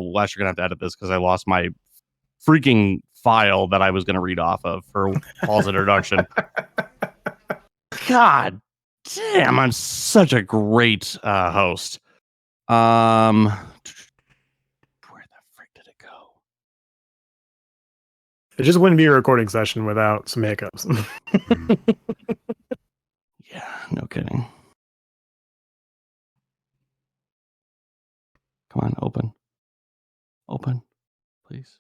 Wes, you're going to have to edit this because I lost my freaking file that I was going to read off of for Paul's introduction. God damn, I'm such a great host. Where the frick did it go? It just wouldn't be a recording session without some hiccups. Yeah, no kidding. Come on, open. Open, please.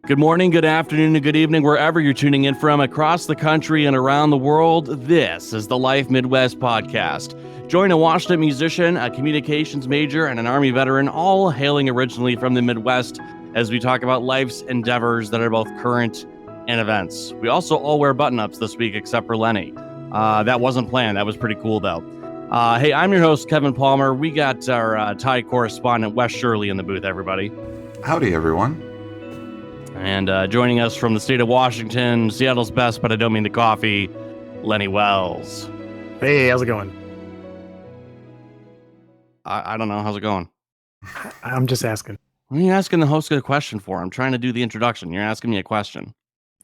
Good morning, good afternoon, and good evening, wherever you're tuning in from across the country and around the world. This is the Life Midwest podcast. Join a Washington musician, a communications major, and an Army veteran, all hailing originally from the Midwest, as we talk about life's endeavors that are both current and events. We also all wear button-ups this week, except for Lenny. That wasn't planned. That was pretty cool, though. Hey, I'm your host, Kevin Palmer. We got our Thai correspondent, Wes Shirley, in the booth, everybody. Howdy, everyone. And joining us from the state of Washington, Seattle's best, but I don't mean the coffee, Lenny Wells. Hey, how's it going? I don't know. How's it going? I'm just asking. What are you asking the host a question for? I'm trying to do the introduction. You're asking me a question.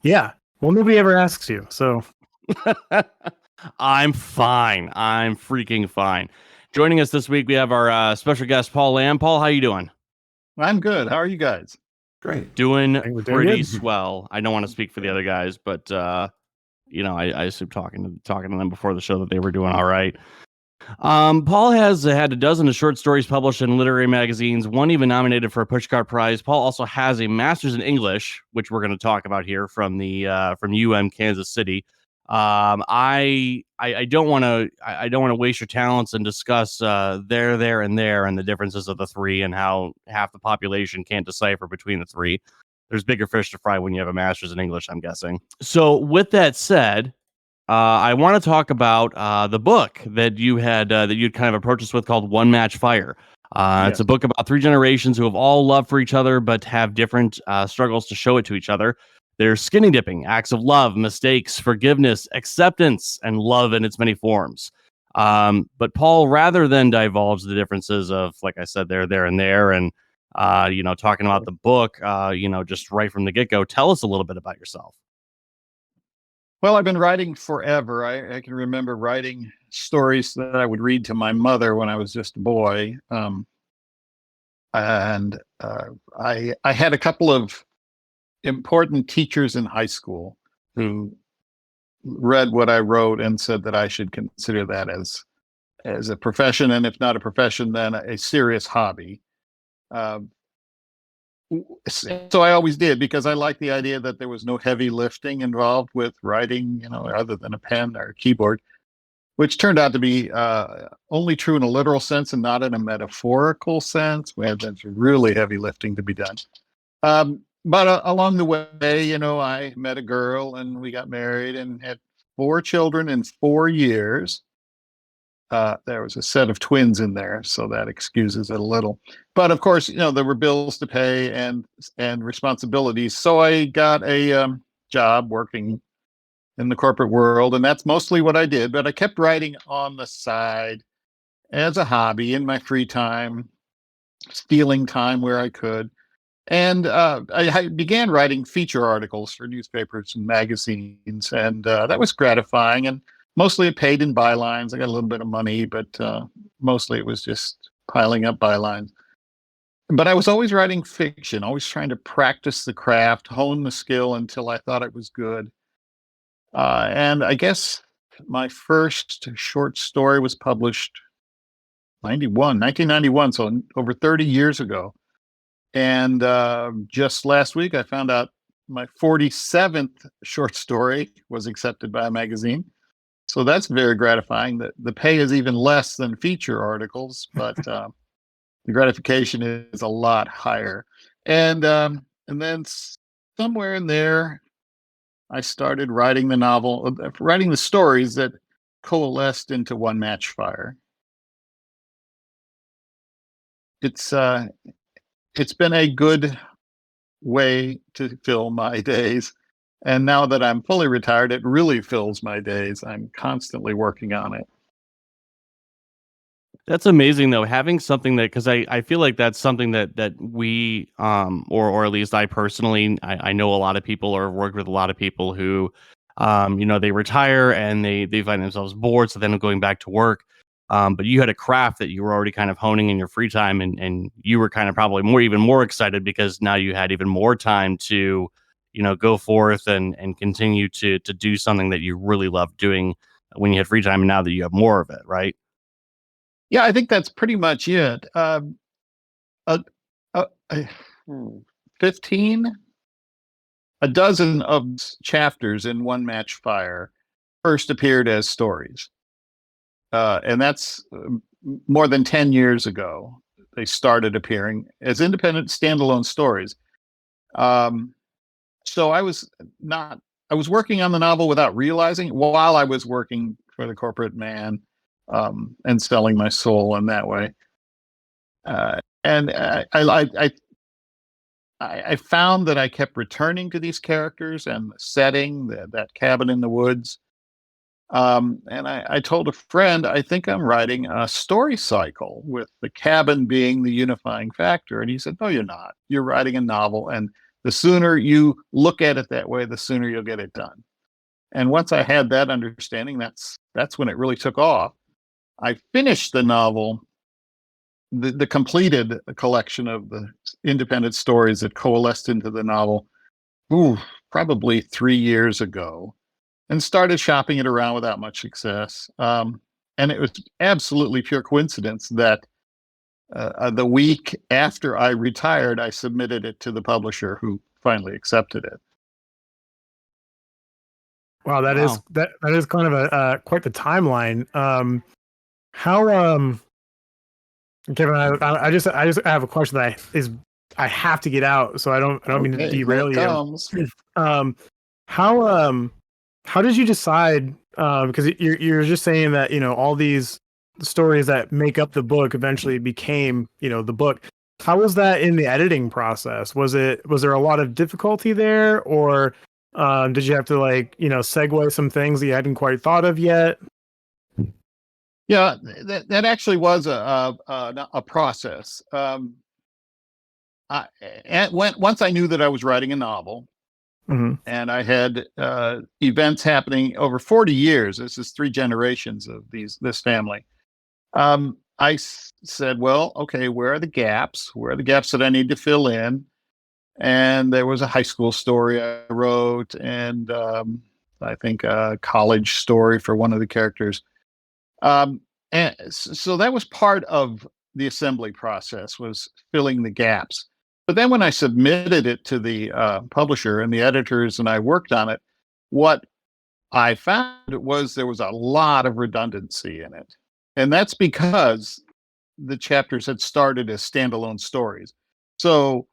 Yeah. Well, nobody ever asks you, so. I'm fine. I'm freaking fine. Joining us this week, we have our special guest, Paul Lamb. Paul, how you doing? I'm good. How are you guys? Great. Doing pretty good. swell. I don't want to speak for the other guys, but I assume talking to them before the show that they were doing all right. Paul has had a dozen of short stories published in literary magazines, one even nominated for a Pushcart Prize. To also has a master's in English, which we're going to talk about here from Kansas City. I don't want to waste your talents and discuss there, and the differences of the three and how half the population can't decipher between the three. There's bigger fish to fry when you have a master's in English, I'm guessing. So with that said, I want to talk about the book that you had that you'd kind of approached us with called One Match Fire. It's a book about three generations who have all loved for each other but have different struggles to show it to each other. There's skinny dipping, acts of love, mistakes, forgiveness, acceptance, and love in its many forms. But Paul, rather than divulge the differences of, like I said, there, and talking about the book, just right from the get-go, tell us a little bit about yourself. Well, I've been writing forever. I can remember writing stories that I would read to my mother when I was just a boy. I had a couple of important teachers in high school who read what I wrote and said that I should consider that as a profession, and if not a profession, then a serious hobby. So I always did, because I liked the idea that there was no heavy lifting involved with writing, other than a pen or a keyboard, which turned out to be only true in a literal sense and not in a metaphorical sense. We had really heavy lifting to be done. But along the way, I met a girl and we got married and had 4 children in 4 years. There was a set of twins in there, so that excuses it a little. But of course, there were bills to pay and responsibilities. So I got a job working in the corporate world, and that's mostly what I did. But I kept writing on the side as a hobby in my free time, stealing time where I could. And I began writing feature articles for newspapers and magazines, and that was gratifying. And mostly it paid in bylines. I got a little bit of money, but mostly it was just piling up bylines. But I was always writing fiction, always trying to practice the craft, hone the skill until I thought it was good. And I guess my first short story was published 1991, so over 30 years ago. And just last week, I found out my 47th short story was accepted by a magazine. So that's very gratifying. The pay is even less than feature articles, but the gratification is a lot higher. And then somewhere in there, I started writing writing the stories that coalesced into One Match Fire. It's been a good way to fill my days. And now that I'm fully retired, it really fills my days. I'm constantly working on it. That's amazing though, having something that, because I feel like that's something that we or at least I personally, I know a lot of people or have worked with a lot of people who they retire and they find themselves bored, so then going back to work. But you had a craft that you were already kind of honing in your free time, and you were kind of probably even more excited because now you had even more time to go forth and continue to do something that you really love doing when you had free time, and now that you have more of it, right? Yeah, I think that's pretty much it. A, a, a- 15, a dozen of chapters in One Match Fire first appeared as stories. And that's more than 10 years ago. They started appearing as independent standalone stories. Um, so I was working on the novel without realizing while I was working for the corporate man, and selling my soul in that way. And I found that I kept returning to these characters and the setting, that cabin in the woods. And I told a friend, I think I'm writing a story cycle with the cabin being the unifying factor. And he said, no, you're not. You're writing a novel. And the sooner you look at it that way, the sooner you'll get it done. And once I had that understanding, that's when it really took off. I finished the novel, the completed collection of the independent stories that coalesced into the novel, ooh, probably 3 years ago, and started shopping it around without much success. And it was absolutely pure coincidence that the week after I retired, I submitted it to the publisher, who finally accepted it. Wow, Wow. that is kind of a quite the timeline. How Kevin, I just have a question I have to get out, so I don't mean to Okay, here derail it you. comes. Um, how how did you decide? Because you're just saying that all these stories that make up the book eventually became the book. How was that in the editing process? Was there a lot of difficulty there, or did you have to segue some things that you hadn't quite thought of yet? Yeah, that actually was a process. Once I knew that I was writing a novel, Hmm. and I had events happening over 40 years. This is three generations of this family. Said, well, okay, where are the gaps? Where are the gaps that I need to fill in? And there was a high school story I wrote, and I think a college story for one of the characters. And so that was part of the assembly process, was filling the gaps. But then when I submitted it to the publisher and the editors and I worked on it, what I found was there was a lot of redundancy in it. And that's because the chapters had started as standalone stories. So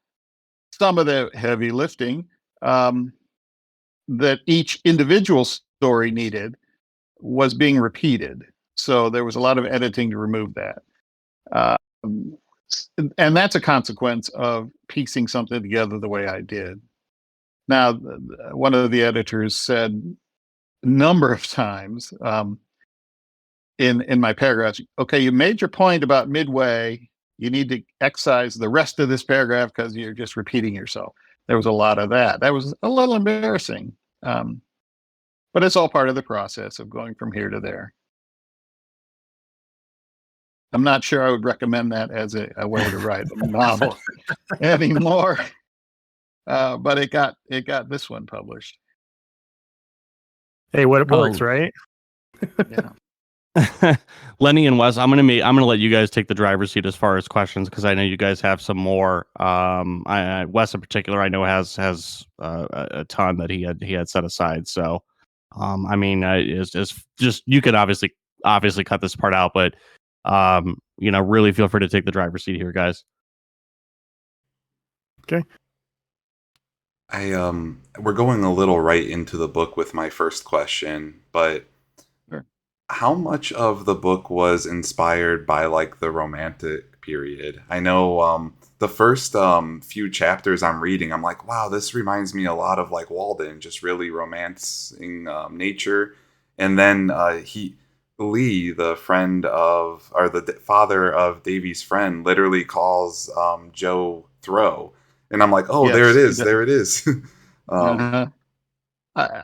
some of the heavy lifting um, that each individual story needed was being repeated. So there was a lot of editing to remove that. Um, and that's a consequence of piecing something together the way I did. Now, one of the editors said a number of times, in my paragraphs, okay, you made your point about midway. You need to excise the rest of this paragraph because you're just repeating yourself. There was a lot of that. That was a little embarrassing, um, but it's all part of the process of going from here to there. I'm not sure I would recommend that as a way to write a novel anymore. But it got this one published. Hey, what works, Oh, right? Yeah. Lenny and Wes, I'm gonna let you guys take the driver's seat as far as questions, because I know you guys have some more. Wes in particular, I know has a ton that he had set aside. So, I mean, it's just you could obviously cut this part out, but really feel free to take the driver's seat here, guys. Okay. We're going a little right into the book with my first question, but Sure. how much of the book was inspired by like the romantic period? I know the first few chapters I'm reading, I'm like, wow, this reminds me a lot of like Walden, just really romancing nature. And then Lee, the friend of, or the father of Davy's friend, literally calls Joe Throw, and I'm like, oh, there it Yes, he is, does. there it is. um, Uh-huh. I,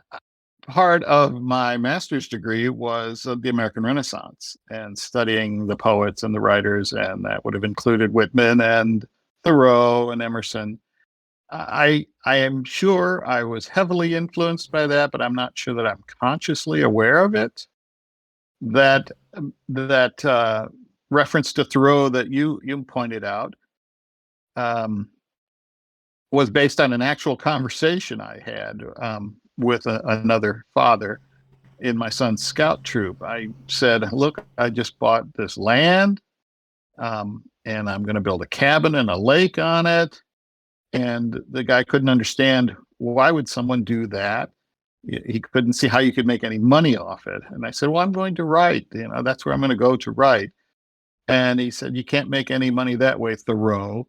Part of my master's degree was the American Renaissance and studying the poets and the writers, and that would have included Whitman and Thoreau and Emerson. I am sure I was heavily influenced by that, but I'm not sure that I'm consciously aware of it. That reference to Thoreau that you pointed out um, was based on an actual conversation I had with another father in my son's scout troop. I said, "Look, I just bought this land, and I'm going to build a cabin and a lake on it." And the guy couldn't understand, why would someone do that? He couldn't see how you could make any money off it. And I said, "Well, I'm going to write. That's where I'm going to go to write." And he said, "You can't make any money that way, Thoreau."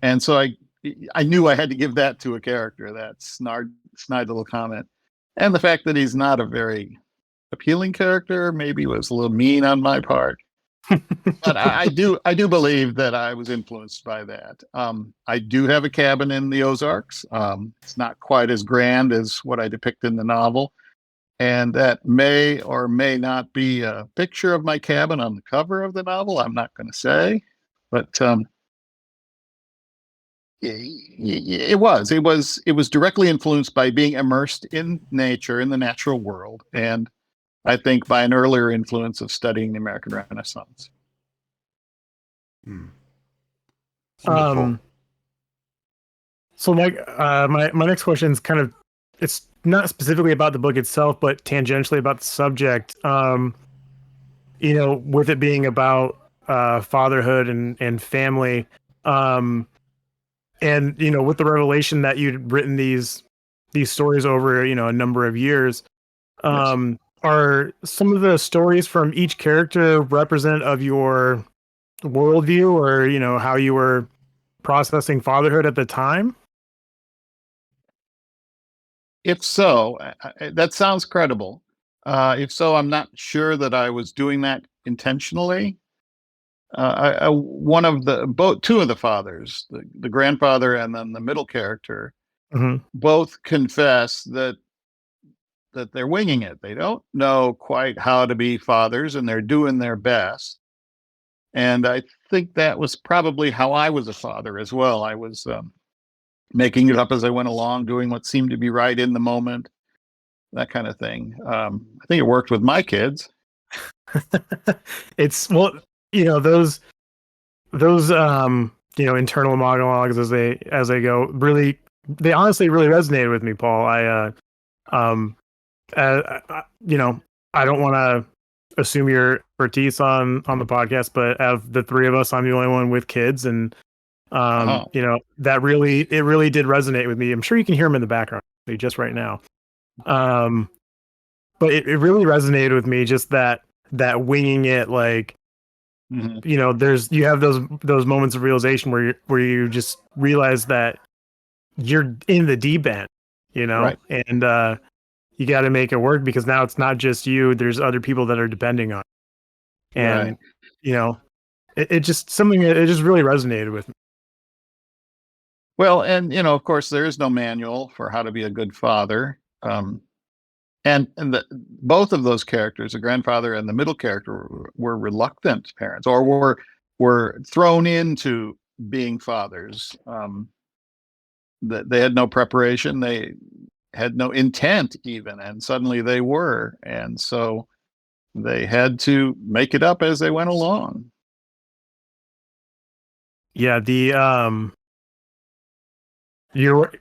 And so I knew I had to give that to a character, that snide little comment. And the fact that he's not a very appealing character maybe was a little mean on my part. But I do believe that I was influenced by that. I do have a cabin in the Ozarks. It's not quite as grand as what I depict in the novel, and that may or may not be a picture of my cabin on the cover of the novel. I'm not going to say, but it was directly influenced by being immersed in nature, in the natural world, and I think by an earlier influence of studying the American Renaissance. hmm, wonderful. Um, so my next question is kind of, it's not specifically about the book itself, but tangentially about the subject. With it being about fatherhood and family, and with the revelation that you'd written these stories over a number of years, Yes. are some of the stories from each character represent of your worldview, or how you were processing fatherhood at the time? If so, that sounds credible. If so, I'm not sure that I was doing that intentionally. One of the both two of the fathers, the grandfather and then the middle character, Hmm. both confess that they're winging it. They don't know quite how to be fathers, and they're doing their best. And I think that was probably how I was a father as well. I was making it up as I went along, doing what seemed to be right in the moment, that kind of thing. I think it worked with my kids. It's, well, those internal monologues as they go, really, they honestly really resonated with me, Paul. Um I don't want to assume your expertise on the podcast, but out of the three of us, I'm the only one with kids, and Oh, that really did resonate with me. I'm sure you can hear them in the background just right now. um but it really resonated with me, just that winging it, like, mhm. you have those moments of realization where you just realize that you're in the deep end, Right, and you got to make it work, because now it's not just you, there's other people that are depending on it. right. And it just something that it just really resonated with me. Well, and of course, there is no manual for how to be a good father. And both of those characters, the grandfather and the middle character, were reluctant parents, or were thrown into being fathers. That they had no preparation, they had no intent even, and suddenly they were, and so they had to make it up as they went along. Yeah, the you're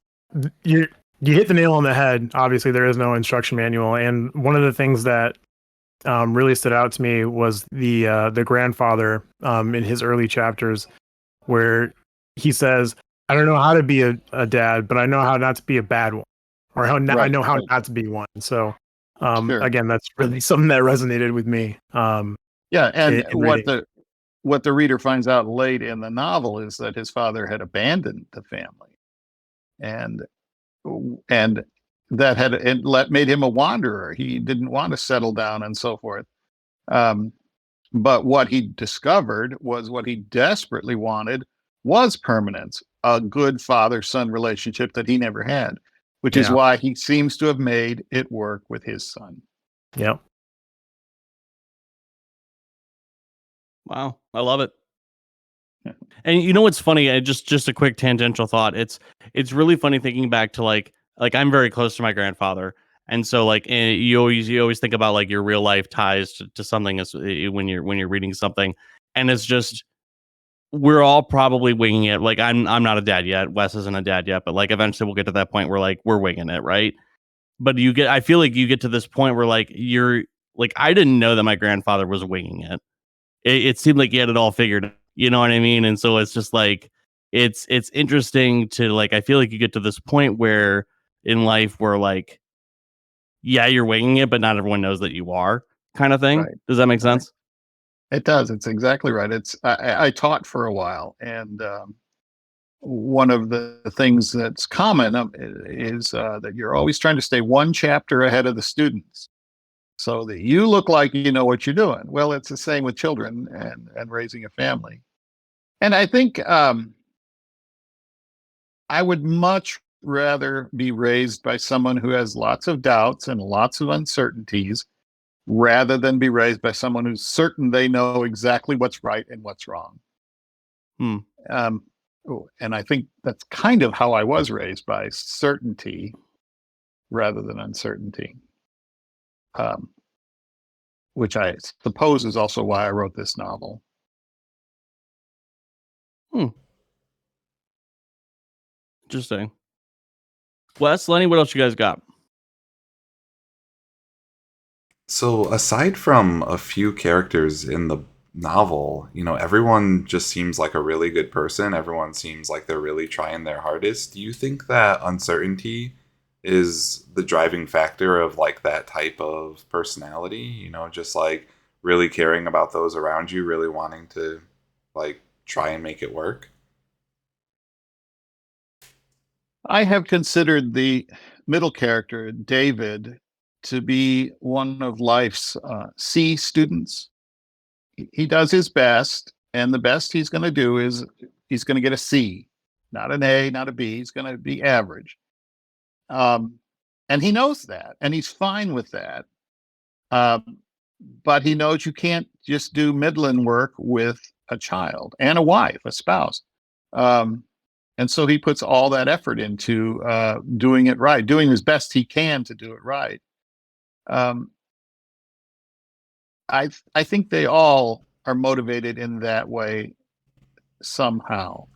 you you hit the nail on the head. Obviously, there is no instruction manual, and one of the things that really stood out to me was the grandfather in his early chapters, where he says, I don't know how to be a dad, but I know how not to be a bad one, or I Right, know how right. not to be one. So, Sure. again, that's really something that resonated with me. Yeah, and In reading. what the reader finds out late in the novel is that his father had abandoned the family, and and that had made him a wanderer. He didn't want to settle down and so forth. Um, but what he discovered was what he desperately wanted was permanence, a good father-son relationship that he never had, which is Yeah. why he seems to have made it work with his son. Yep. Wow, I love it. And you know what's funny? Just a quick tangential thought. It's really funny thinking back to like I'm very close to my grandfather, and so like you always think about like your real life ties to something as when you're reading something, and it's just we're all probably winging it. Like I'm not a dad yet. Wes isn't a dad yet, but like eventually we'll get to that point where like we're winging it, right? But I feel like you get to this point where like you're like I didn't know that my grandfather was winging it. It seemed like he had it all figured out, you know what I mean? And so it's just like it's interesting to like I feel like you get to this point where in life where like yeah, you're winging it, but not everyone knows that you are kind of thing. Right. Does that make Right. sense? It does. It's exactly right. I taught for a while, and one of the things that's common is that you're always trying to stay one chapter ahead of the students, so that you look like you know what you're doing. Well, it's the same with children and raising a family. And I think I would much rather be raised by someone who has lots of doubts and lots of uncertainties rather than be raised by someone who's certain they know exactly what's right and what's wrong. Hmm. Um, and I think that's kind of how I was raised, by certainty rather than uncertainty, um, which I suppose is also why I wrote this novel. Hmm. Interesting. Wes, Lenny, what else you guys got? So, aside from a few characters in the novel, everyone just seems like a really good person. Everyone seems like they're really trying their hardest. Do you think that uncertainty is the driving factor of like that type of personality? Just like really caring about those around you, really wanting to like try and make it work? I have considered the middle character, David, to be one of life's C students. He does his best, and the best he's going to do is he's going to get a C, not an A, not a B. He's going to be average. Um, and he knows that, and he's fine with that. Um, but he knows you can't just do midland work with a child and a wife, a spouse. Um, and so he puts all that effort into doing it right, doing as best he can to do it right. Um, I think they all are motivated in that way somehow.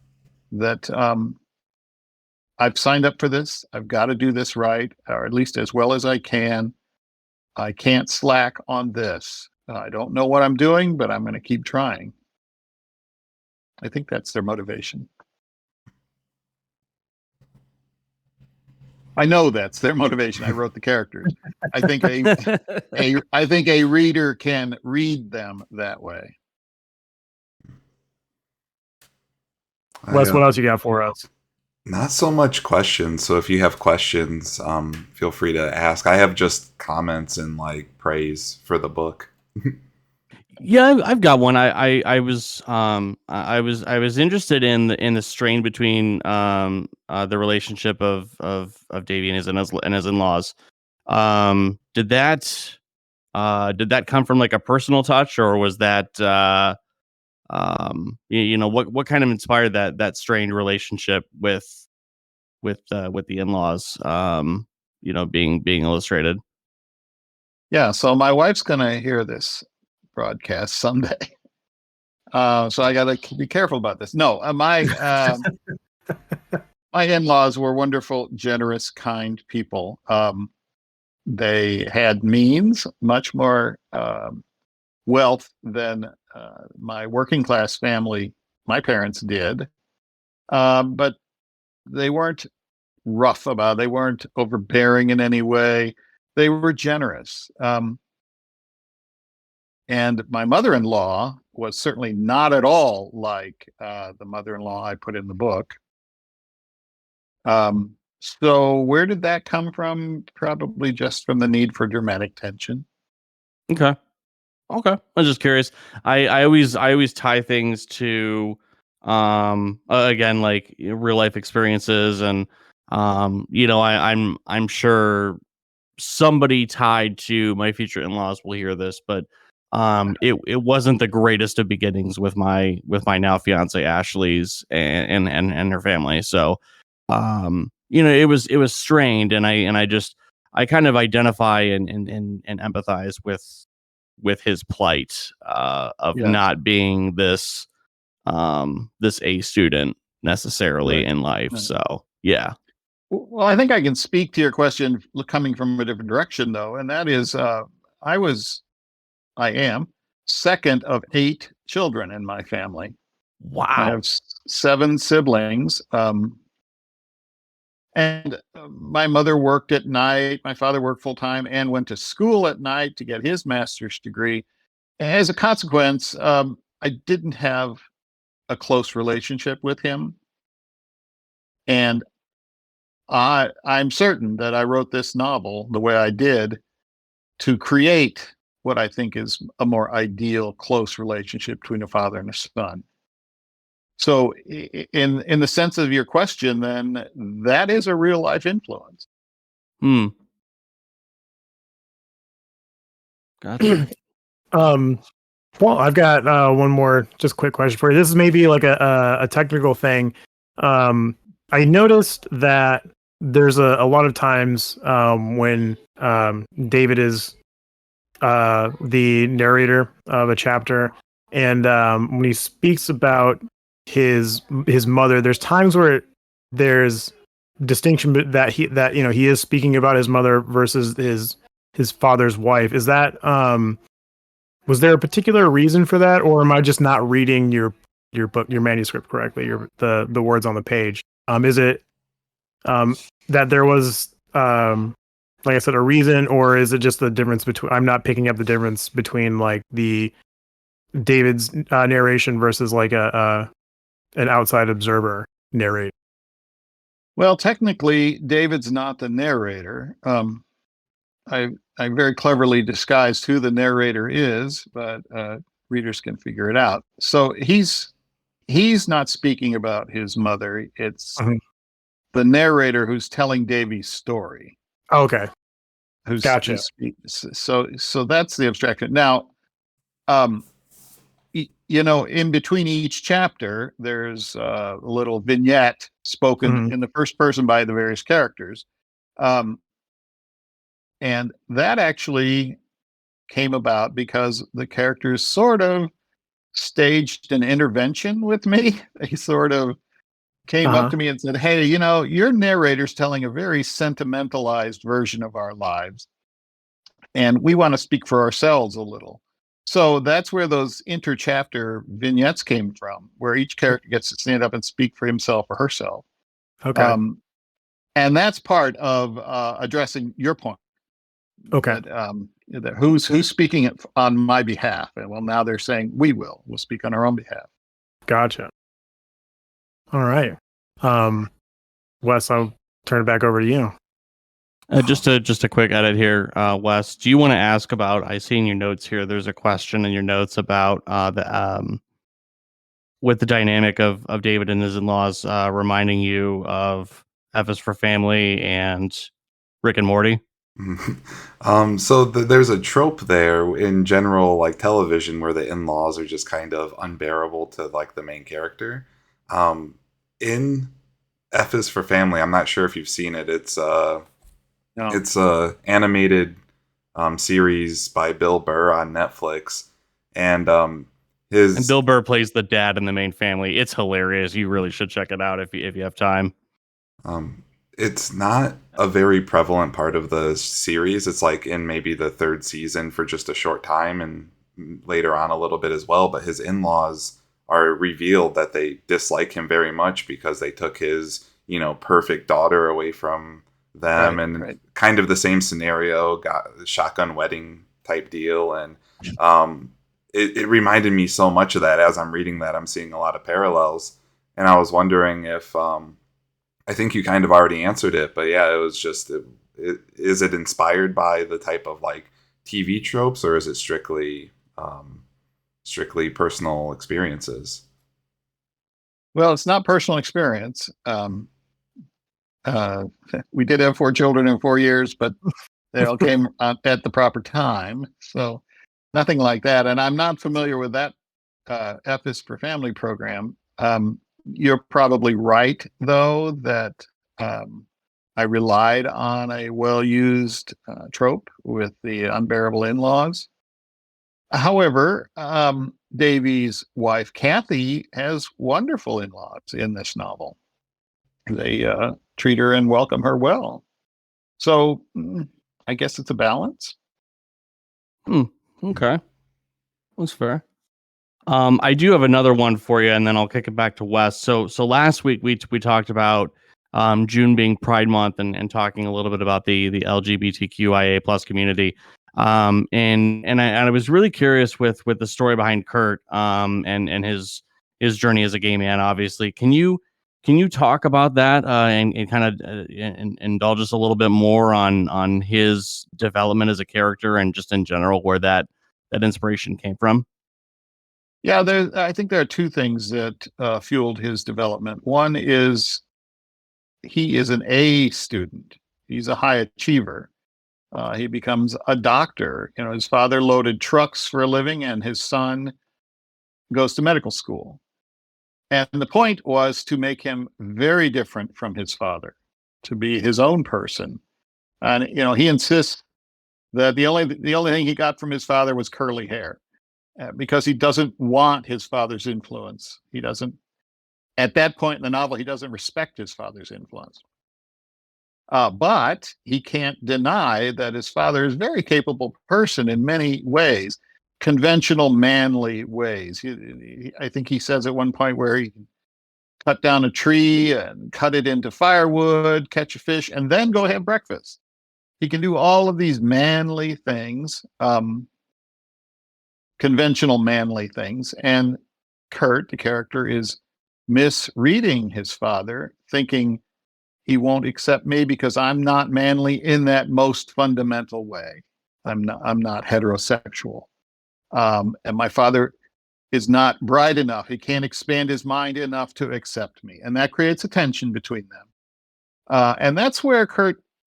That I've signed up for this. I've got to do this right, or at least as well as I can. I can't slack on this. I don't know what I'm doing, but I'm going to keep trying. I think that's their motivation. I know that's their motivation. I wrote the characters. I think I think a reader can read them that way. I Wes, what else you got for us? Not so much questions. So if you have questions, feel free to ask. I have just comments and like praise for the book. Yeah, I've got one. I was interested in the strain between the relationship of Davy and his in-laws. Did that come from like a personal touch, or was that what kind of inspired that strained relationship with the in-laws being illustrated? Yeah. So my wife's going to hear this broadcast someday. So I got to be careful about this. No, my in-laws were wonderful, generous, kind people. They had means, much more wealth than my working class family, my parents did. But they weren't rough about it. They weren't overbearing in any way. They were generous. And my mother-in-law was certainly not at all like the mother-in-law I put in the book. So where did that come from? Probably just from the need for dramatic tension. Okay. Okay. I'm just curious. I always tie things to again, like, real life experiences, and I'm sure somebody tied to my future in-laws will hear this, but it wasn't the greatest of beginnings with my now fiance Ashley's and her family. So it was strained, and I kind of identify and empathize with his plight of Yes. not being this A student necessarily Right. in life. Right. So yeah. Well, I think I can speak to your question coming from a different direction, though, and that is, I was, I am second of 8 children in my family. I Wow. have 7 siblings, and my mother worked at night. My father worked full time and went to school at night to get his master's degree. As a consequence, I didn't have a close relationship with him, and I'm certain that I wrote this novel the way I did to create what I think is a more ideal, close relationship between a father and a son. So, in the sense of your question, then that is a real life influence. Hmm. Gotcha. um, well, I've got one more just quick question for you. This is maybe like a technical thing. I noticed that there's a lot of times when David is the narrator of a chapter, and when he speaks about his mother, there's times where there's distinction that he is speaking about his mother versus his father's wife. Is that was there a particular reason for that, or am I just not reading your book, your manuscript correctly, the words on the page? Is it that there was like I said, a reason, or is it just the difference between? I'm not picking up the difference between like the David's narration versus like a an outside observer narrate. Well, technically, David's not the narrator. I very cleverly disguised who the narrator is, but readers can figure it out. So he's not speaking about his mother. It's Mhm. the narrator who's telling Davy's story. Okay, Who's gotcha. who's so that's the abstraction. Now, um, in between each chapter, there's a little vignette spoken Mhm. in the first person by the various characters, um, and that actually came about because the characters sort of staged an intervention with me. They sort of came up Uh-huh. to me and said, "Hey, your narrator's telling a very sentimentalized version of our lives, and we want to speak for ourselves a little." So that's where those interchapter vignettes came from, where each character gets to stand up and speak for himself or herself. Okay. Um, and that's part of addressing your point Okay. that who's speaking it on my behalf. And well, now they're saying we'll speak on our own behalf. Gotcha. All right. Um, Wes, I'll turn it back over to you. Just a quick edit here, Wes. Do you want to ask about? I see in your notes here. There's a question in your notes about the with the dynamic of David and his in-laws, reminding you of F is for Family and Rick and Morty. So there's a trope there in general, like television, where the in-laws are just kind of unbearable to like the main character. In F is for Family, I'm not sure if you've seen it. No. It's a animated series by Bill Burr on Netflix, and And Bill Burr plays the dad in the main family. It's hilarious. You really should check it out if you have time. Um, it's not a very prevalent part of the series. It's like in maybe the 3rd season for just a short time, and later on a little bit as well. But his in-laws are revealed that they dislike him very much because they took his, perfect daughter away from them, Right, and right. kind of the same scenario, got the shotgun wedding type deal. And it reminded me so much of that. As I'm reading that, I'm seeing a lot of parallels, and I was wondering if I think you kind of already answered it, but yeah, it was just, is it inspired by the type of like TV tropes, or is it strictly personal experiences? Well, it's not personal experience. Uh, we did have 4 children in 4 years, but they all came at the proper time. So nothing like that. And I'm not familiar with that F is for Family program. You're probably right, though, that I relied on a well used trope with the unbearable in laws. However, Davy's wife, Kathy, has wonderful in laws in this novel. They treat her and welcome her well. So I guess it's a balance. Okay, that's fair. I do have another one for you, and then I'll kick it back to Wes. So last week we talked about June being Pride Month, and talking a little bit about the LGBTQIA plus community. And I was really curious with the story behind Kurt, and his journey as a gay man. Obviously, can you talk about that, and kind of indulge us a little bit more on his development as a character, and just in general where that inspiration came from? Yeah, I think there are 2 things that fueled his development. One is he is an A student. He's a high achiever. He becomes a doctor. His father loaded trucks for a living, and his son goes to medical school. And the point was to make him very different from his father, to be his own person. And he insists that the only thing he got from his father was curly hair, because he doesn't want his father's influence. He doesn't. At that point in the novel, he doesn't respect his father's influence. But he can't deny that his father is a very capable person in many ways, conventional manly ways. I think he says at one point where he can cut down a tree and cut it into firewood, catch a fish, and then go have breakfast. He can do all of these manly things, conventional manly things. And Kurt, the character, is misreading his father, thinking he won't accept me because I'm not manly in that most fundamental way. I'm not heterosexual. And my father is not bright enough. He can't expand his mind enough to accept me. And that creates a tension between them. And that's where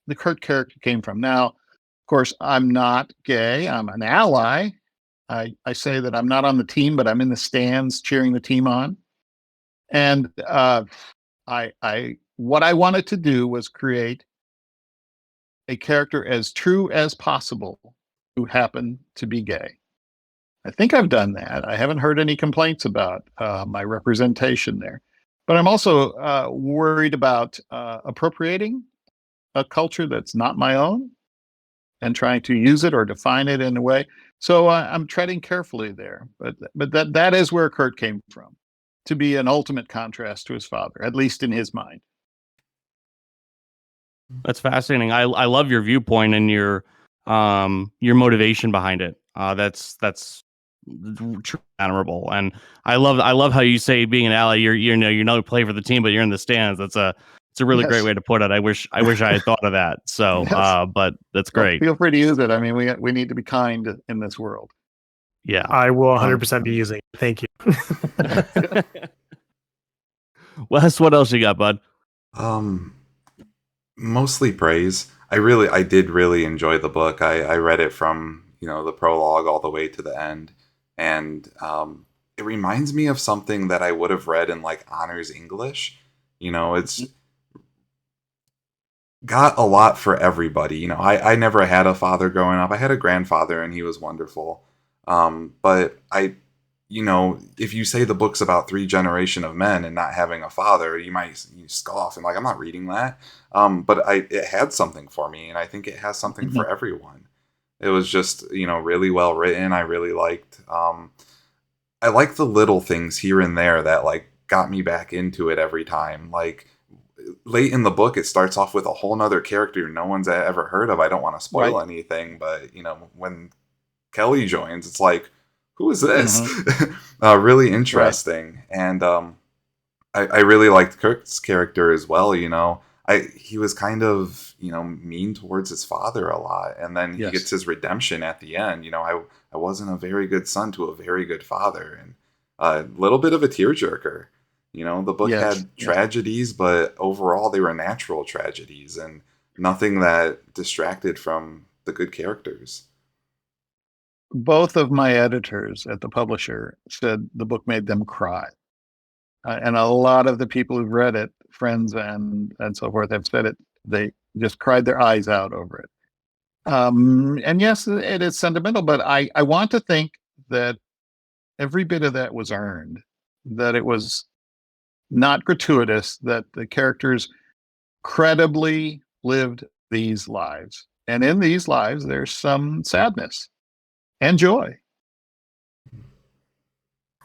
the Kurt character came from. Now, of course, I'm not gay. I'm an ally. I say that I'm not on the team, but I'm in the stands cheering the team on. And I what I wanted to do was create a character as true as possible who happened to be gay. I think I've done that. I haven't heard any complaints about my representation there. But I'm also worried about appropriating a culture that's not my own and trying to use it or define it in a way. So I'm treading carefully there. But that is where Kurt came from, to be an ultimate contrast to his father, at least in his mind. That's fascinating. I love your viewpoint and your motivation behind it. That's true admirable. And I love how you say being an ally, you're not play for the team, but you're in the stands. It's a really great Yes. way to put it. I wish I had thought of that. So Yes. but that's Well, great. feel free to use it. I mean, we need to be kind in this world. Yeah. I will 100% be using it. Thank you. Wes, what else you got, bud? Mostly praise. I did really enjoy the book. I read it from, the prologue all the way to the end. And it reminds me of something that I would have read in like honors English. It's got a lot for everybody. I never had a father growing up. I had a grandfather and he was wonderful. But if you say the book's about 3 generations of men and not having a father, you scoff and like, I'm not reading that. But it had something for me, and I think it has something for everyone. It was just, really well written. I really liked, I like the little things here and there that like got me back into it every time. Like late in the book, it starts off with a whole nother character no one's ever heard of. I don't want to spoil Right. anything, but when Kelly joins, it's like, who is this? Really interesting. And I really liked Kirk's character as well. He was kind of mean towards his father a lot, and then he Yes. gets his redemption at the end. I wasn't a very good son to a very good father, and a little bit of a tearjerker. The book Yes. had tragedies, but overall they were natural tragedies and nothing that distracted from the good characters. Both of my editors at the publisher said the book made them cry. And a lot of the people who've read it, friends and so forth, have said it. They just cried their eyes out over it. And yes, it is sentimental, but I want to think that every bit of that was earned, that it was not gratuitous, that the characters credibly lived these lives. And in these lives, there's some sadness and joy.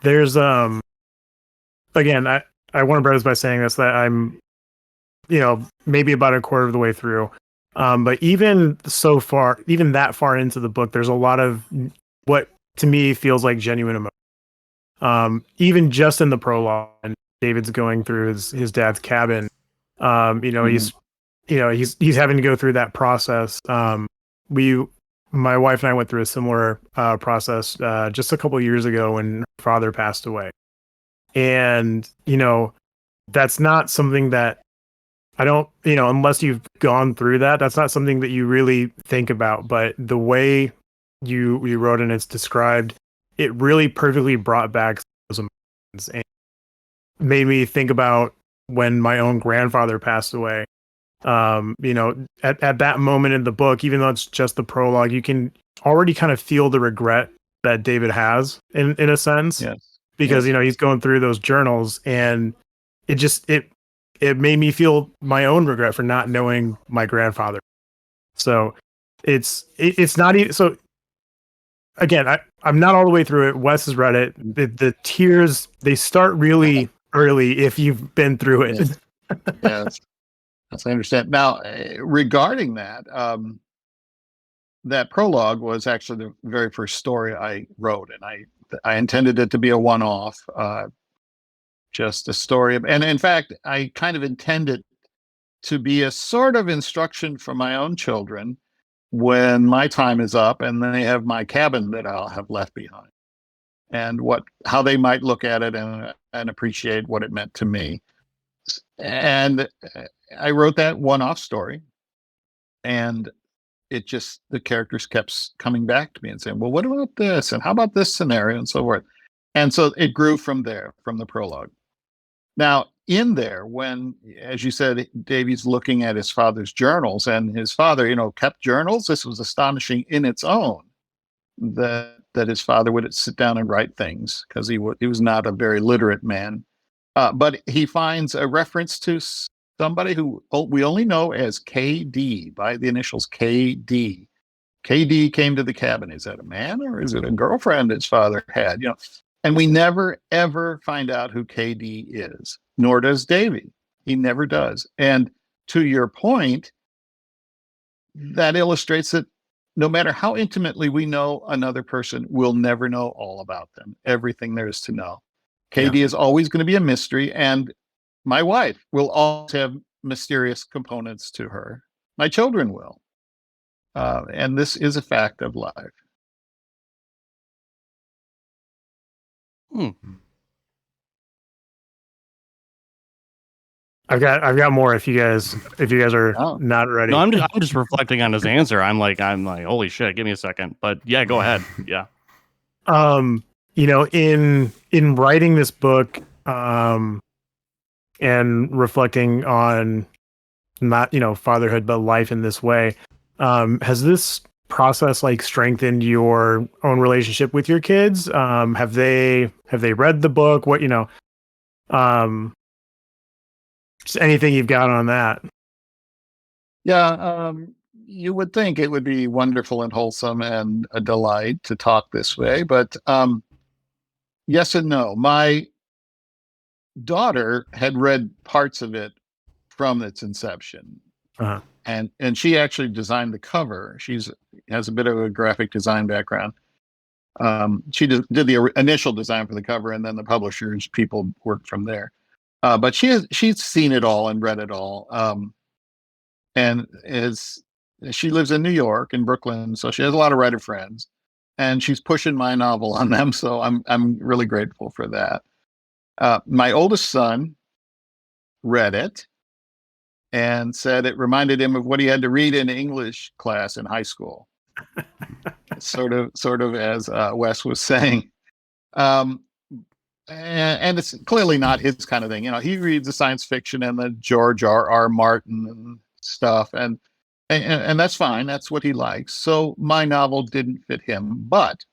There's again, I want to preface by saying this, that I'm maybe about a quarter of the way through. But even so far, even that far into the book, there's a lot of what to me feels like genuine emotion. Even just in the prologue, and David's going through his dad's cabin. He's having to go through that process. My wife and I went through a similar process just a couple of years ago when her father passed away. And, that's not something that I don't, unless you've gone through that, that's not something that you really think about. But the way you wrote and it's described, it really perfectly brought back those emotions and made me think about when my own grandfather passed away. At that moment in the book, even though it's just the prologue, you can already kind of feel the regret that David has in a sense. Yes. Because he's going through those journals, and it made me feel my own regret for not knowing my grandfather. So it's not even so. Again, I'm not all the way through it. Wes has read it. The tears, they start really early if you've been through it. Yes. Yes, I understand. Now, regarding that, that prologue was actually the very first story I wrote, and I intended it to be a one-off, just a story. And in fact, I kind of intended to be a sort of instruction for my own children when my time is up and they have my cabin that I'll have left behind, and how they might look at it and appreciate what it meant to me. And I wrote that one-off story, and the characters kept coming back to me and saying, well, what about this? And how about this scenario? And so forth. And so it grew from there, from the prologue. Now, in there, when, as you said, Davy's looking at his father's journals, and his father, kept journals. This was astonishing in its own, that his father would sit down and write things, because he was not a very literate man. But he finds a reference to somebody who we only know as KD, by the initials KD. KD came to the cabin. Is that a man or is it a girlfriend his father had? And we never, ever find out who KD is, nor does Davy. He never does. And to your point, that illustrates that no matter how intimately we know another person, we'll never know all about them, everything there is to know. KD is always going to be a mystery, and my wife will always have mysterious components to her. My children will. And this is a fact of life. I've got more if you guys are not ready. No, I'm just reflecting on his answer. I'm like, holy shit, give me a second. But yeah, go ahead. Yeah. In writing this book, and reflecting on not, fatherhood, but life in this way, has this process strengthened your own relationship with your kids? Have they read the book? What, just anything you've got on that? Yeah. You would think it would be wonderful and wholesome and a delight to talk this way, but yes and no. My daughter had read parts of it from its inception. Uh-huh. And she actually designed the cover. Has a bit of a graphic design background. She did the initial design for the cover, and then the publishers people worked from there. But she's seen it all and read it all. And she lives in New York, in Brooklyn, so she has a lot of writer friends, and she's pushing my novel on them. So I'm really grateful for that. My oldest son read it and said it reminded him of what he had to read in English class in high school. sort of as Wes was saying. And it's clearly not his kind of thing. He reads the science fiction and the George R.R. Martin and stuff, and that's fine. That's what he likes. So my novel didn't fit him, but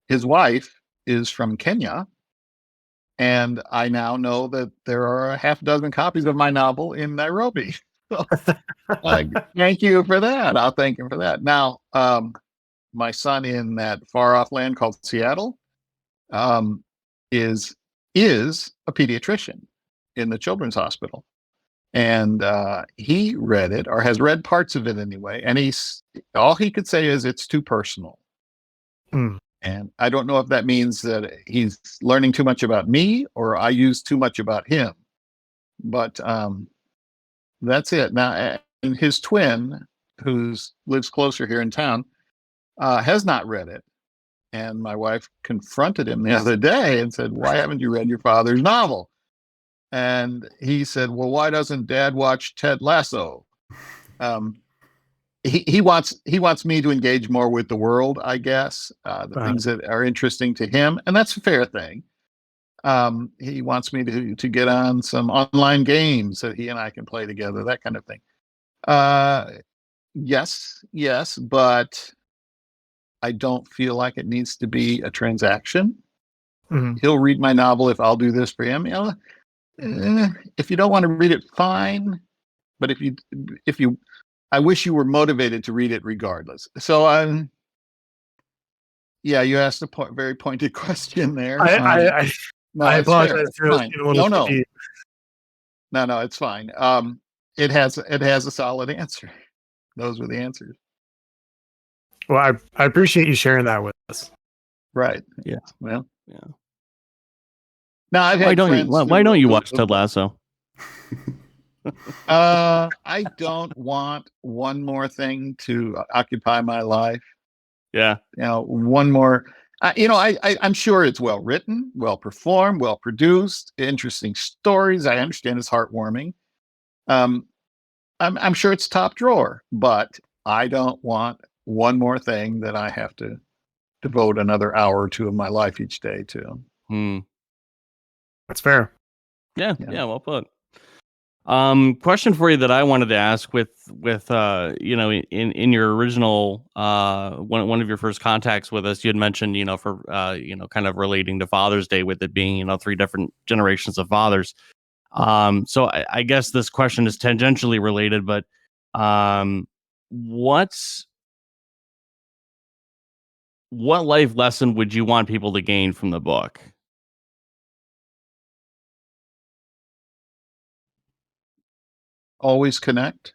his wife is from Kenya, and I now know that there are a half dozen copies of my novel in Nairobi. So, thank you for that. I'll thank him for that. Now, my son in that far off land called Seattle is a pediatrician in the children's hospital. And he read it, or has read parts of it anyway. And all he could say is it's too personal. Mm. And I don't know if that means that he's learning too much about me or I use too much about him. But that's it. Now, and his twin, who lives closer here in town, has not read it. And my wife confronted him the other day and said, "Why haven't you read your father's novel?" And he said, "Well, why doesn't Dad watch Ted Lasso?" He wants me to engage more with the world, I guess, the things that are interesting to him, and that's a fair thing. He wants me to get on some online games that he and I can play together, that kind of thing. Yes, but I don't feel like it needs to be a transaction. Mm-hmm. He'll read my novel if I'll do this for him. If you don't want to read it, fine. But if you, I wish you were motivated to read it regardless. So yeah, you asked a very pointed question there. I apologize for No, it's fine. It has a solid answer. Those were the answers. Well, I appreciate you sharing that with us. Right. Yeah. Well. Yeah. Now, why don't you watch Ted Lasso? I don't want one more thing to occupy my life. Yeah. One more. I'm sure it's well written, well performed, well produced, interesting stories. I understand it's heartwarming. I'm sure it's top drawer, but I don't want one more thing that I have to devote another hour or two of my life each day to. That's fair. Yeah, well put. Question for you that I wanted to ask with in your original one of your first contacts with us, you had mentioned for kind of relating to Father's Day with it being 3 different generations of fathers. So I guess this question is tangentially related, but what life lesson would you want people to gain from the book? Always connect.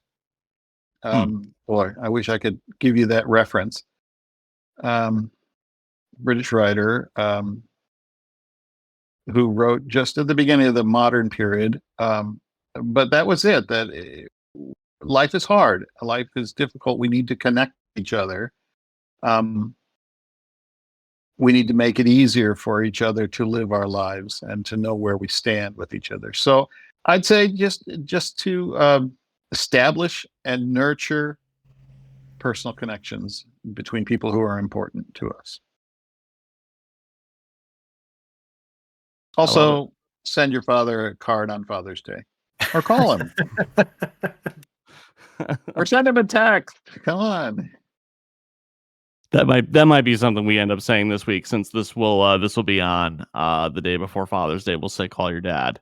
Boy, I wish I could give you that reference. British writer who wrote just at the beginning of the modern period. But that was it. Life is hard. Life is difficult. We need to connect with each other. We need to make it easier for each other to live our lives and to know where we stand with each other. So I'd say just to establish and nurture personal connections between people who are important to us. Also, send your father a card on Father's Day, or call him, or send him a text. Come on. That might be something we end up saying this week, since this will be on the day before Father's Day. We'll say call your dad.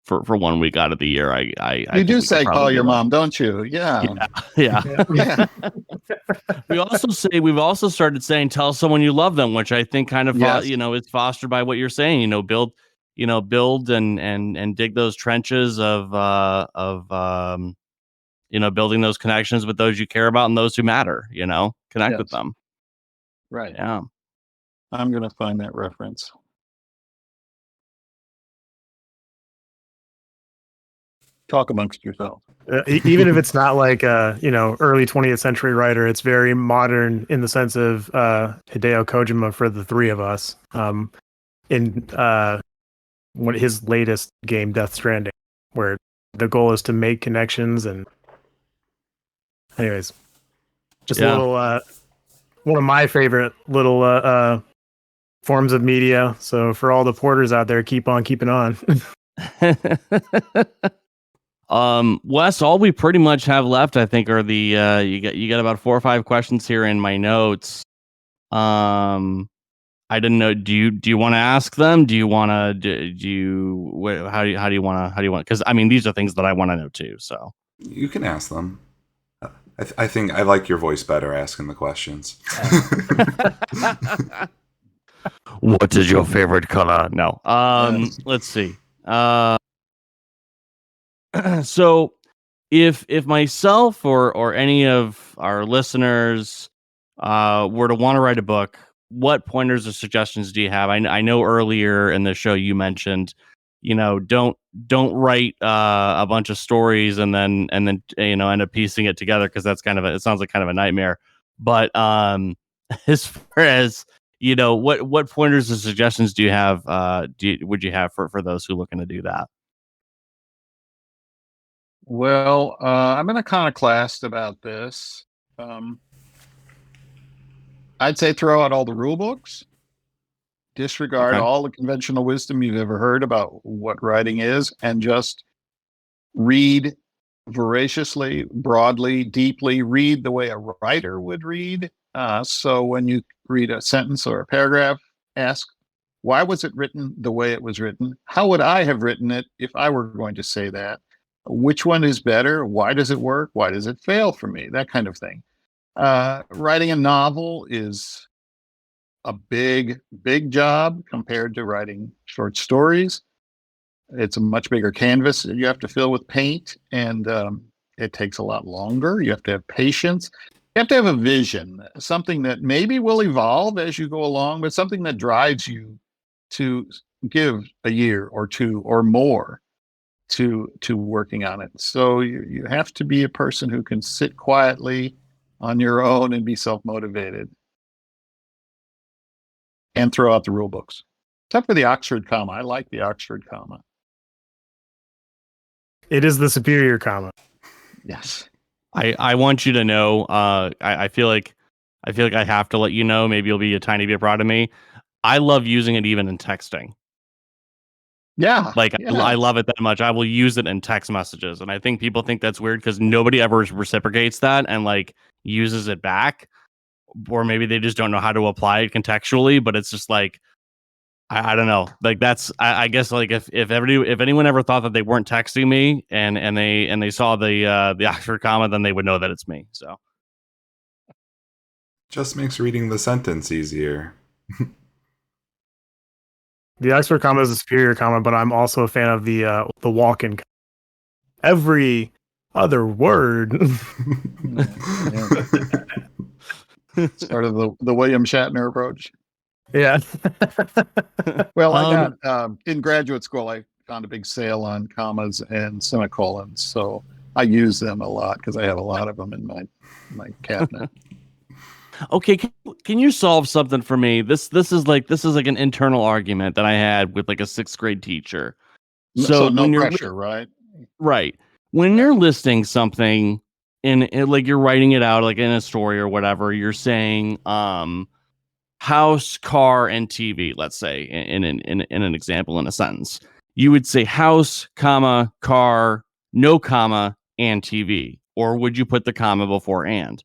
For 1 week out of the year, I do say call your mom, don't you? Yeah. We've also started saying tell someone you love them, which I think kind of Yes. is fostered by what you're saying. Build build and dig those trenches of building those connections with those you care about and those who matter, connect with Yes. them. Right. Yeah. I'm going to find that reference. Talk amongst yourselves. Even if it's not like early 20th century writer, it's very modern in the sense of Hideo Kojima for the three of us. In what his latest game, Death Stranding, where the goal is to make connections. And anyways, just a little one of my favorite little forms of media. So for all the porters out there, keep on keeping on. Wes, all we pretty much have left, I think, are the you got about 4 or 5 questions here in my notes. I didn't know. Do you want to ask them? Do you want to how do you want to because I mean these are things that I want to know too. So You can ask them. I think I like your voice better asking the questions. what is your favorite color? No. Yes. Let's see. So if myself or any of our listeners were to want to write a book, what pointers or suggestions do you have? I know earlier in the show you mentioned, don't write a bunch of stories and then end up piecing it together, because that's it sounds like kind of a nightmare. But as far as what pointers or suggestions do you have? Would you have for those who looking to do that? Well, I'm in a iconoclast about this. I'd say throw out all the rule books, disregard Okay. all the conventional wisdom you've ever heard about what writing is, and just read voraciously, broadly, deeply. Read the way a writer would read. So when you read a sentence or a paragraph, ask, why was it written the way it was written? How would I have written it if I were going to say that? Which one is better? Why does it work? Why does it fail for me? That kind of thing. Writing a novel is a big job compared to writing short stories. It's a much bigger canvas you have to fill with paint, and it takes a lot longer. You have to have patience. You have to have a vision, something that maybe will evolve as you go along, but something that drives you to give a year or two or more to working on it. So you have to be a person who can sit quietly on your own and be self-motivated, and throw out the rule books. Except for the Oxford comma. I like the Oxford comma. It is the superior comma. Yes. I want you to know, I feel like I have to let you know, maybe you'll be a tiny bit proud of me. I love using it even in texting. Yeah. Like Yeah. I love it that much. I will use it in text messages. And I think people think that's weird because nobody ever reciprocates that and like uses it back. Or maybe they just don't know how to apply it contextually, but it's just like, I don't know. Like that's I guess like if anyone ever thought that they weren't texting me and they saw the Oxford comma, then they would know that it's me. So Just makes reading the sentence easier. The Oxford comma is a superior comma, but I'm also a fan of the walk-in. Every other word. Sort of the William Shatner approach. Yeah. Well, I got in graduate school, I found a big sale on commas and semicolons, so I use them a lot because I have a lot of them in my cabinet. Okay, can you solve something for me? This is like an internal argument that I had with like a 6th grade teacher. So no when you're pressure, right? right, when you're listing something in like you're writing it out like in a story or whatever, you're saying house, car, and TV. Let's say in an example in a sentence, you would say house, comma, car, no comma, and TV, or would you put the comma before and?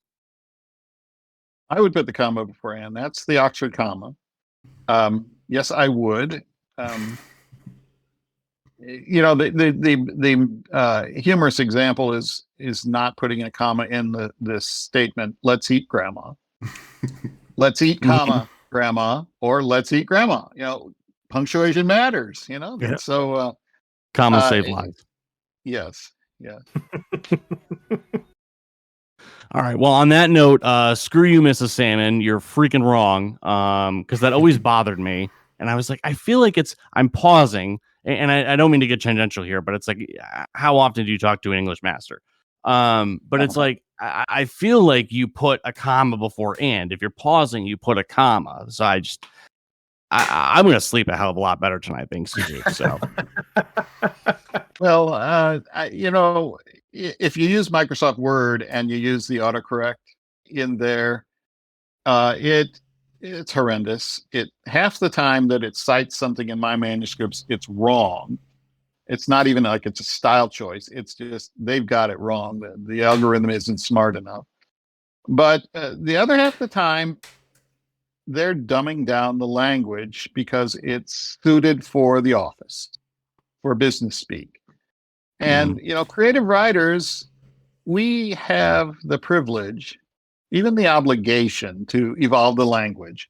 I would put the comma before and. That's the Oxford comma. Yes, I would. The humorous example is not putting a comma in this statement. Let's eat grandma. Let's eat comma grandma, or let's eat grandma. punctuation matters, you know. Yeah. So Commas uh, save lives. yes, yes. All right. Well, on that note, screw you, Mrs. Salmon. You're freaking wrong. Because that always bothered me. And I was like, I feel like I'm pausing, and I don't mean to get tangential here, but it's like, how often do you talk to an English master? But it's like, I feel like you put a comma before and. If you're pausing, you put a comma. So I'm going to sleep a hell of a lot better tonight, thanks to Jake. So, Well, you know, if you use Microsoft Word and you use the autocorrect in there, it's horrendous. It half the time that it cites something in my manuscripts, it's wrong. It's not even like it's a style choice. It's just they've got it wrong. The algorithm isn't smart enough. But the other half of the time, they're dumbing down the language because it's suited for the office, for business speak. And you know, creative writers, we have the privilege, even the obligation to evolve the language,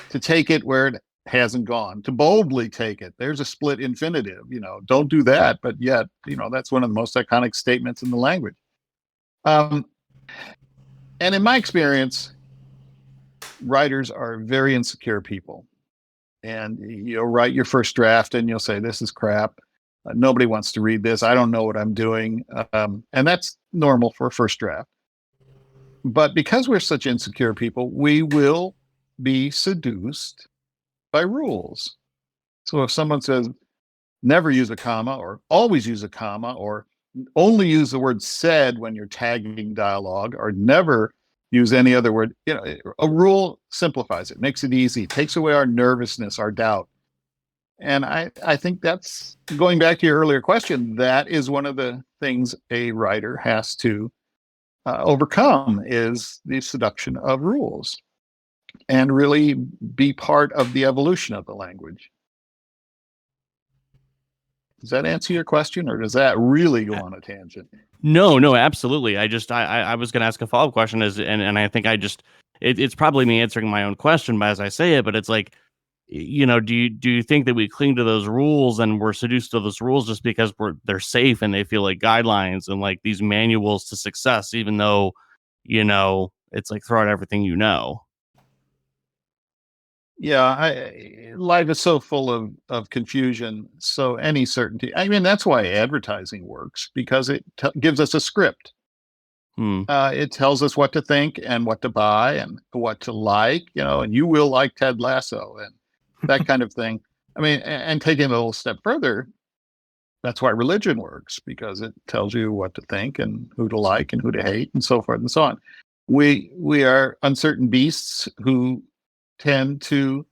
to take it where it hasn't gone, to boldly take it. There's a split infinitive, you know, don't do that. But yet, you know, that's one of the most iconic statements in the language. And in my experience, writers are very insecure people. And you'll write your first draft and you'll say, this is crap. Nobody wants to read this. I don't know what I'm doing. And that's normal for a first draft. But because we're such insecure people, we will be seduced by rules. So if someone says, never use a comma, or always use a comma, or only use the word said when you're tagging dialogue, or never use any other word, you know, a rule simplifies it, makes it easy, takes away our nervousness, our doubt. And I think that's, going back to your earlier question, that is one of the things a writer has to overcome, is the seduction of rules and really be part of the evolution of the language. Does that answer your question, or does that really go on a tangent? No, absolutely. I was going to ask a follow-up question, and I think it's probably me answering my own question as I say it, but it's like, you know, do you think that we cling to those rules and we're seduced to those rules just because they're safe and they feel like guidelines and like these manuals to success, even though, you know, it's like throw out everything you know. Yeah, life is so full of confusion. So any certainty. I mean, that's why advertising works, because it gives us a script. Hmm. It tells us what to think and what to buy and what to like, you know, and you will like Ted Lasso and that kind of thing. I mean, and taking it a little step further, that's why religion works, because it tells you what to think and who to like and who to hate and so forth and so on. We are uncertain beasts who tend to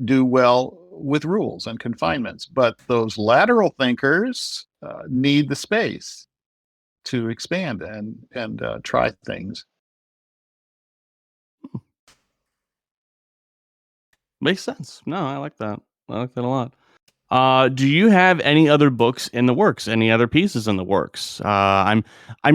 do well with rules and confinements, but those lateral thinkers need the space to expand and try things. Makes sense. No, I like that. I like that a lot. Do you have any other books in the works? Any other pieces in the works? I'm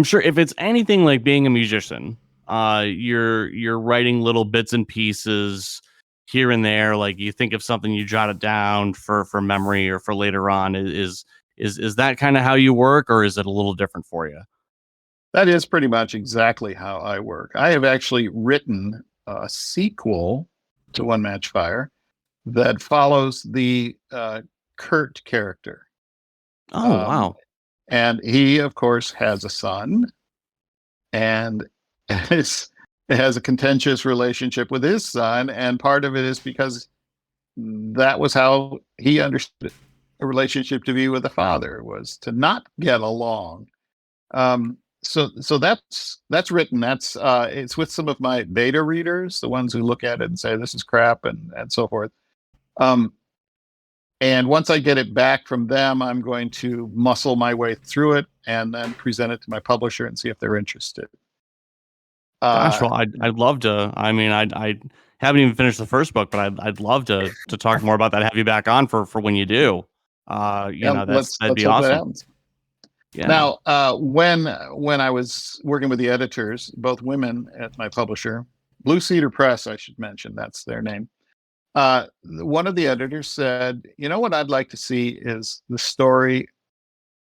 sure if it's anything like being a musician, you're writing little bits and pieces here and there. Like you think of something, you jot it down for memory or for later on. Is that kind of how you work, or is it a little different for you? That is pretty much exactly how I work. I have actually written a sequel to One Match Fire that follows the Kurt character. Oh, wow. And he, of course, has a son and has a contentious relationship with his son. And part of it is because that was how he understood a relationship to be with a father, was to not get along. So that's written. That's it's with some of my beta readers, the ones who look at it and say this is crap and so forth. And once I get it back from them, I'm going to muscle my way through it and then present it to my publisher and see if they're interested. Gosh, well, I'd love to. I mean, I haven't even finished the first book, but I'd love to talk more about that. Have you back on for when you do. You know, that'd be hope that awesome. happens. Yeah. Now, when I was working with the editors, both women at my publisher, Blue Cedar Press, I should mention, that's their name. One of the editors said, "You know what I'd like to see is the story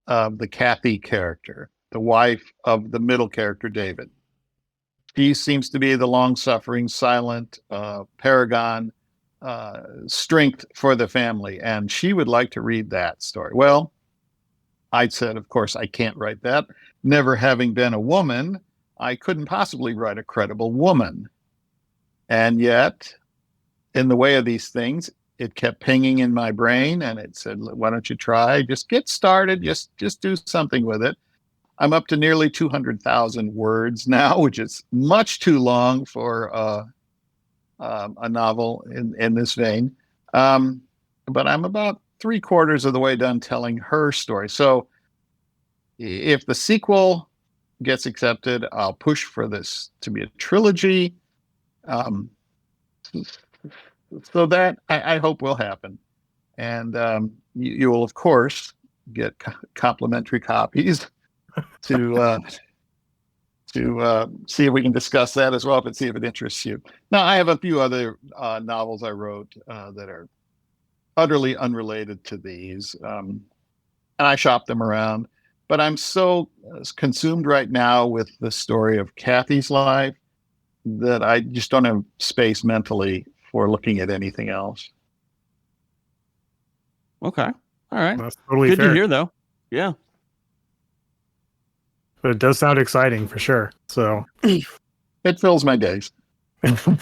of the Kathy character, the wife of the middle character, David. She seems to be the long-suffering, silent paragon, strength for the family, and she would like to read that story." Well, I said, of course, I can't write that. Never having been a woman, I couldn't possibly write a credible woman. And yet, in the way of these things, it kept pinging in my brain, and it said, "Why don't you try? Just get started. Just do something with it." I'm up to nearly 200,000 words now, which is much too long for a novel in this vein. But I'm about 3/4 of the way done telling her story. So if the sequel gets accepted, I'll push for this to be a trilogy. Um, so that I hope will happen. And you will, of course, get complimentary copies to see if we can discuss that as well, and see if it interests you. Now, I have a few other novels I wrote that are utterly unrelated to these, and I shop them around. But I'm so consumed right now with the story of Kathy's life that I just don't have space mentally for looking at anything else. Okay. All right. That's totally Good fair. to hear, though. Yeah. But it does sound exciting for sure. So It fills my days. Before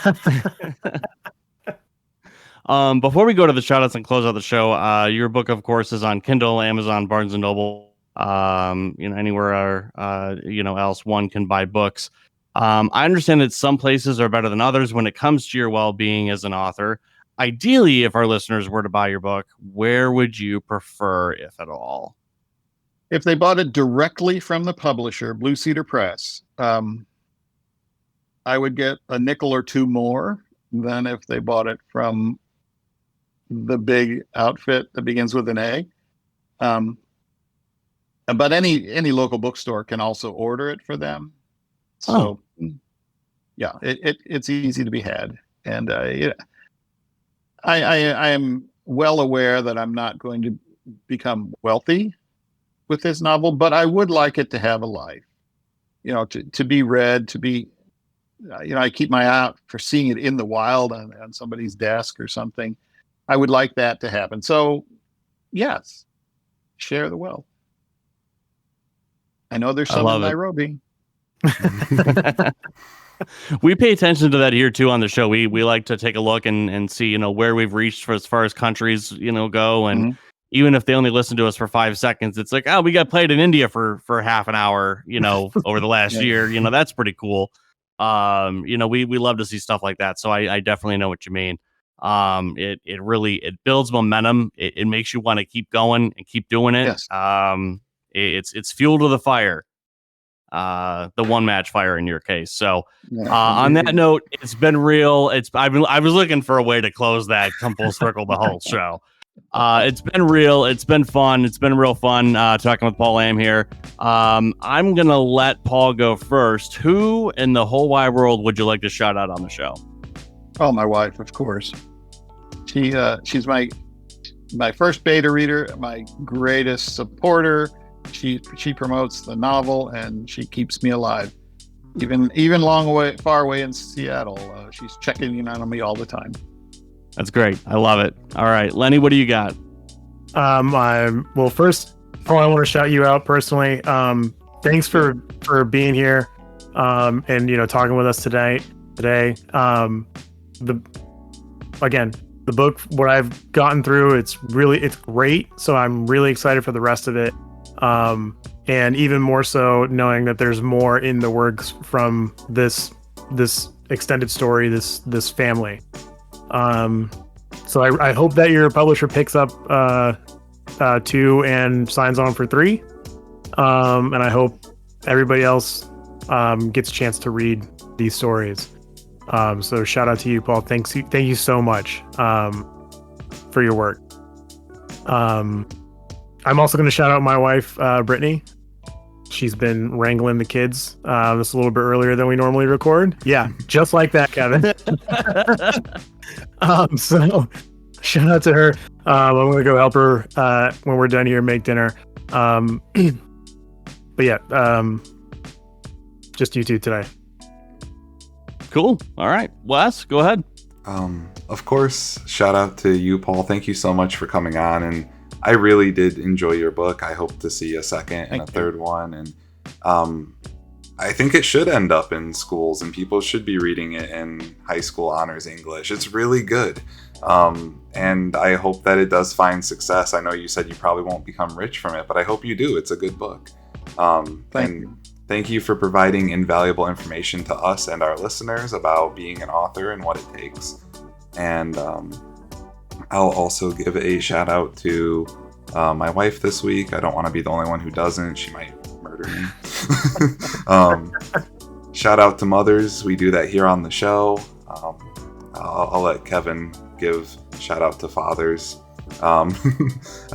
we go to the shoutouts and close out the show, your book, of course, is on Kindle, Amazon, Barnes and Noble, anywhere else one can buy books. I understand that some places are better than others when it comes to your well-being as an author. Ideally, if our listeners were to buy your book, where would you prefer, if at all? If they bought it directly from the publisher, Blue Cedar Press, I would get a nickel or two more than if they bought it from the big outfit that begins with an A. But any local bookstore can also order it for them. So, yeah, it's easy to be had. And I am well aware that I'm not going to become wealthy with this novel, but I would like it to have a life, to be read, to be, I keep my eye out for seeing it in the wild on somebody's desk or something. I would like that to happen. So, yes, share the wealth. I know there's some in Nairobi. We pay attention to that here too on the show. We like to take a look and see, where we've reached for as far as countries, go. And even if they only listen to us for 5 seconds, it's like, oh, we got played in India for half an hour, over the last year. That's pretty cool. We love to see stuff like that. So I definitely know what you mean. It really builds momentum. It makes you want to keep going and keep doing it. Yes. It's fuel to the fire. The one match fire in your case. So on that note, it's been real. I was looking for a way to close that, come full circle the whole show. It's been real. It's been fun. It's been real fun talking with Paul Lamb here. I'm gonna let Paul go first. Who in the whole wide world would you like to shout out on the show? Oh, my wife, of course. She's my first beta reader, my greatest supporter. She promotes the novel, and she keeps me alive. Even far away in Seattle, she's checking in on me all the time. That's great. I love it. All right, Lenny, what do you got? Well, first, Paul, I want to shout you out personally. Thanks for being here, and talking with us today. The book, what I've gotten through, it's great. So I'm really excited for the rest of it. And even more so knowing that there's more in the works from this extended story, this family. So I hope that your publisher picks up 2 and signs on for 3. And I hope everybody else gets a chance to read these stories. So shout out to you, Paul. Thank you so much for your work. I'm also going to shout out my wife, Brittany. she's been wrangling the kids just a little bit earlier than we normally record. Yeah, just like that, Kevin. So shout out to her. I'm gonna go help her when we're done here, make dinner. But yeah, just you two today. Cool. All right, Wes, go ahead. Of course, shout out to you, Paul. Thank you so much for coming on, and I really did enjoy your book. I hope to see a second and a third one, and I think it should end up in schools, and people should be reading it in high school honors English. It's really good, and I hope that it does find success. I know you said you probably won't become rich from it, but I hope you do. It's a good book. Thank you for providing invaluable information to us and our listeners about being an author and what it takes. And I'll also give a shout out to my wife this week. I don't want to be the only one who doesn't. She might murder me. Shout out to mothers. We do that here on the show. I'll let Kevin give shout out to fathers. I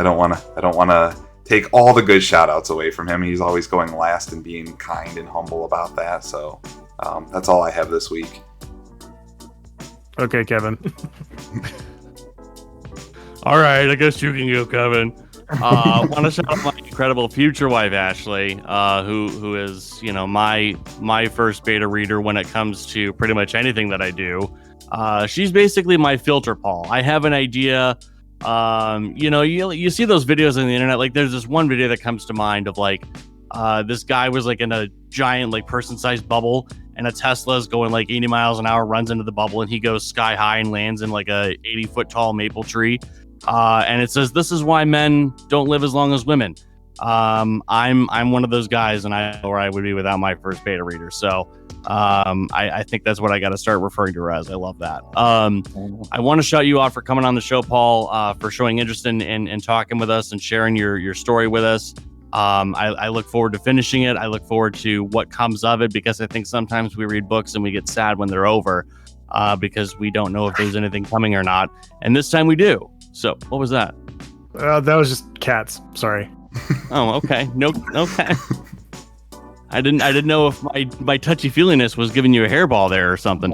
don't want to take all the good shout outs away from him. He's always going last and being kind and humble about that. So that's all I have this week. Okay, Kevin. All right, I guess you can go, Kevin. I want to shout out my incredible future wife, Ashley, who is, my first beta reader when it comes to pretty much anything that I do. She's basically my filter, Paul. I have an idea. You see those videos on the internet. Like, there's this one video that comes to mind of this guy was in a giant person-sized bubble, and a Tesla's going 80 miles an hour, runs into the bubble, and he goes sky high and lands in a 80-foot tall maple tree. And it says, "This is why men don't live as long as women." I'm one of those guys, and I know where I would be without my first beta reader. So I think that's what I got to start referring to her as. I love that. I want to shout you out for coming on the show, Paul, for showing interest in talking with us and sharing your story with us. I look forward to finishing it. I look forward to what comes of it, because I think sometimes we read books and we get sad when they're over because we don't know if there's anything coming or not. And this time we do. So what was that? That was just cats. Sorry. Oh, okay. No, okay. I didn't know if my touchy feeliness was giving you a hairball there or something.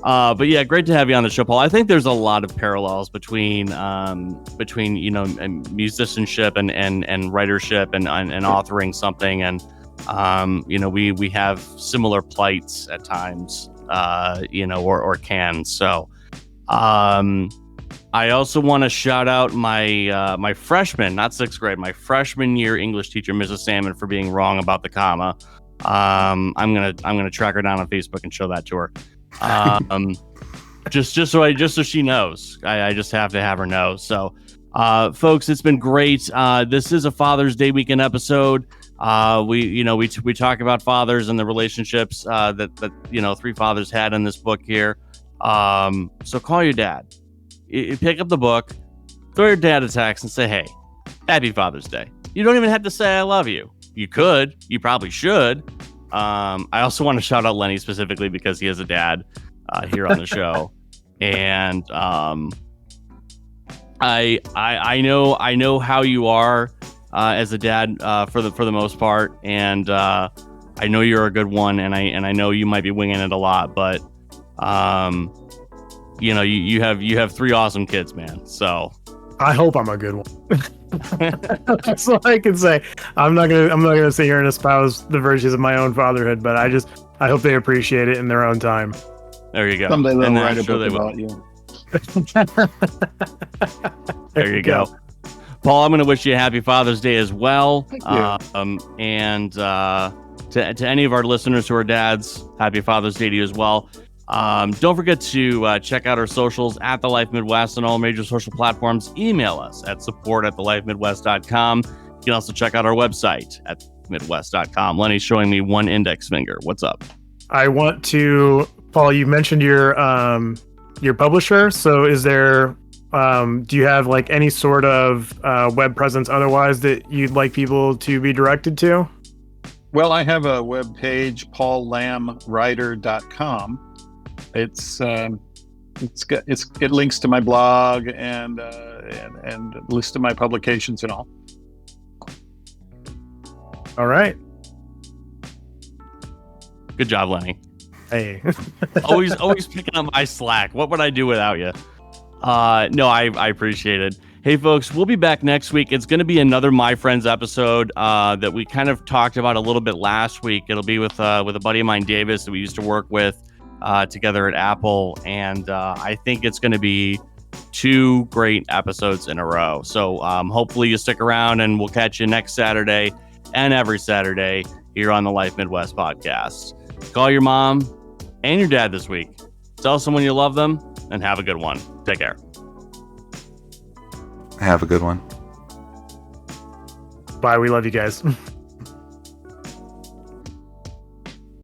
But yeah, great to have you on the show, Paul. I think there's a lot of parallels between musicianship and writership and authoring something, and we have similar plights at times, or can. So I also want to shout out my freshman, not sixth grade, my freshman year English teacher, Mrs. Salmon, for being wrong about the comma. I'm gonna track her down on Facebook and show that to her. Just so she knows. I just have to have her know. So, folks, it's been great. This is a Father's Day weekend episode. We talk about fathers and the relationships that three fathers had in this book here. So call your dad. You pick up the book, throw your dad a text, and say, "Hey, happy Father's Day." You don't even have to say "I love you." You could. You probably should. I also want to shout out Lenny specifically because he has a dad here on the show, and I know how you are as a dad for the most part, and I know you're a good one, and I know you might be winging it a lot, but you have three awesome kids, man. So I hope I'm a good one. That's all I can say. I'm not gonna sit here and espouse the virtues of my own fatherhood, but I hope they appreciate it in their own time. There you go. Someday they'll write a book about you. There you go. Paul, I'm going to wish you a happy Father's Day as well. Thank you. And to any of our listeners who are dads, happy Father's Day to you as well. Don't forget to check out our socials at The Life Midwest on all major social platforms. Email us at support@thelifemidwest.com. You can also check out our website at midwest.com. Lenny's showing me one index finger. What's up? I want to, Paul, you mentioned your publisher. So is there, do you have any sort of web presence otherwise that you'd like people to be directed to? Well, I have a web page, paullambwriter.com. It links to my blog, and and list of my publications and all. All right. Good job, Lenny. Hey. always picking up my slack. What would I do without you? No, I appreciate it. Hey, folks, we'll be back next week. It's going to be another My Friends episode that we kind of talked about a little bit last week. It'll be with a buddy of mine, Davis, that we used to work with together at Apple. And I think it's going to be 2 great episodes in a row. So hopefully you stick around, and we'll catch you next Saturday and every Saturday here on the Life Midwest podcast. Call your mom and your dad this week. Tell someone you love them, and have a good one. Take care. Have a good one. Bye. We love you guys.